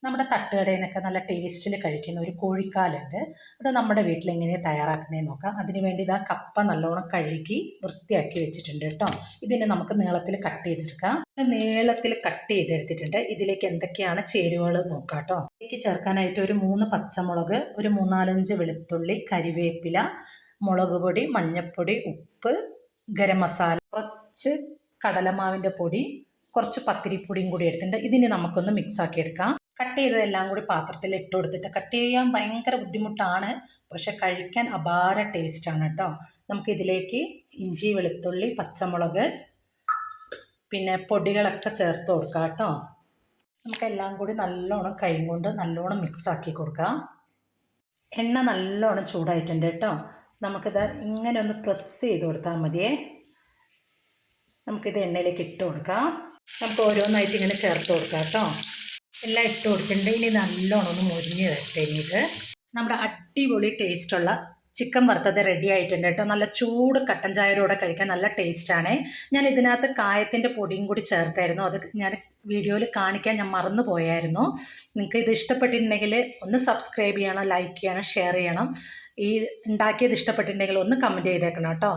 നമ്മുടെ തട്ടുകടയിൽ നിന്നൊക്കെ നല്ല ടേസ്റ്റിൽ കഴിക്കുന്ന ഒരു കോഴിക്കാലുണ്ട്. അത് നമ്മുടെ വീട്ടിൽ എങ്ങനെയാണ് തയ്യാറാക്കുന്നതെന്ന് നോക്കാം. അതിന് വേണ്ടി ഇതാ കപ്പ നല്ലോണം കഴുകി വൃത്തിയാക്കി വെച്ചിട്ടുണ്ട് കേട്ടോ. ഇതിനെ നമുക്ക് നീളത്തിൽ കട്ട് ചെയ്തെടുക്കാം. നീളത്തിൽ കട്ട് ചെയ്തെടുത്തിട്ടുണ്ട്. ഇതിലേക്ക് എന്തൊക്കെയാണ് ചേരുവകൾ നോക്കാം കേട്ടോ. ഇതിലേക്ക് ചേർക്കാനായിട്ട് ഒരു 3 പച്ചമുളക്, ഒരു 3-4 വെളുത്തുള്ളി, കരിവേപ്പില, മുളക് പൊടി, മഞ്ഞൾപ്പൊടി, ഉപ്പ്, ഗരം മസാല, കുറച്ച് കടലമാവിൻ്റെ പൊടി, കുറച്ച് പത്തിരിപ്പൊടിയും കൂടി എടുത്തിട്ടുണ്ട്. ഇതിനെ നമുക്കൊന്ന് മിക്സ് ആക്കി എടുക്കാം. കട്ട് ചെയ്തതെല്ലാം കൂടി പാത്രത്തിൽ ഇട്ട് കൊടുത്തിട്ട് കട്ട് ചെയ്യാൻ ഭയങ്കര ബുദ്ധിമുട്ടാണ്, പക്ഷെ കഴിക്കാൻ അപാര ടേസ്റ്റാണ് കേട്ടോ. നമുക്കിതിലേക്ക് ഇഞ്ചി, വെളുത്തുള്ളി, പച്ചമുളക്, പിന്നെ പൊടികളൊക്കെ ചേർത്ത് കൊടുക്കാം കേട്ടോ. നമുക്കെല്ലാം കൂടി നല്ലോണം കൈ കൊണ്ട് നല്ലോണം മിക്സ് ആക്കി കൊടുക്കാം. എണ്ണ നല്ലോണം ചൂടായിട്ടുണ്ട് കേട്ടോ. നമുക്കിത് ഇങ്ങനെ ഒന്ന് പ്രസ് ചെയ്ത് കൊടുത്താൽ മതിയേ. നമുക്കിത് എണ്ണയിലേക്ക് ഇട്ട് കൊടുക്കാം. നമുക്ക് ഓരോന്നായിട്ട് ഇങ്ങനെ ചേർത്ത് കൊടുക്കാം കേട്ടോ. എല്ലാം ഇട്ട് കൊടുത്തിട്ടുണ്ട്. ഇനി നല്ലോണം ഒന്ന് മുരിഞ്ഞ് വരട്ടെ. ഇനി ഇത് നമ്മുടെ അടിപൊളി ടേസ്റ്റുള്ള ചിക്കൻ വറുത്തത് റെഡി ആയിട്ടുണ്ട് കേട്ടോ. നല്ല ചൂട് കട്ടൻ ചായയുടെ കൂടെ കഴിക്കാൻ നല്ല ടേസ്റ്റാണ്. ഞാൻ ഇതിനകത്ത് കായത്തിൻ്റെ പൊടിയും കൂടി ചേർത്തായിരുന്നു. അത് ഞാൻ വീഡിയോയിൽ കാണിക്കാൻ ഞാൻ മറന്നു പോയായിരുന്നു. നിങ്ങൾക്ക് ഇത് ഇഷ്ടപ്പെട്ടിട്ടുണ്ടെങ്കിൽ ഒന്ന് സബ്സ്ക്രൈബ് ചെയ്യണം, ലൈക്ക് ചെയ്യണം, ഷെയർ ചെയ്യണം. ഈ ഉണ്ടാക്കിയത് ഇഷ്ടപ്പെട്ടിട്ടുണ്ടെങ്കിൽ ഒന്ന് കമൻറ്റ് ചെയ്തേക്കണം കേട്ടോ.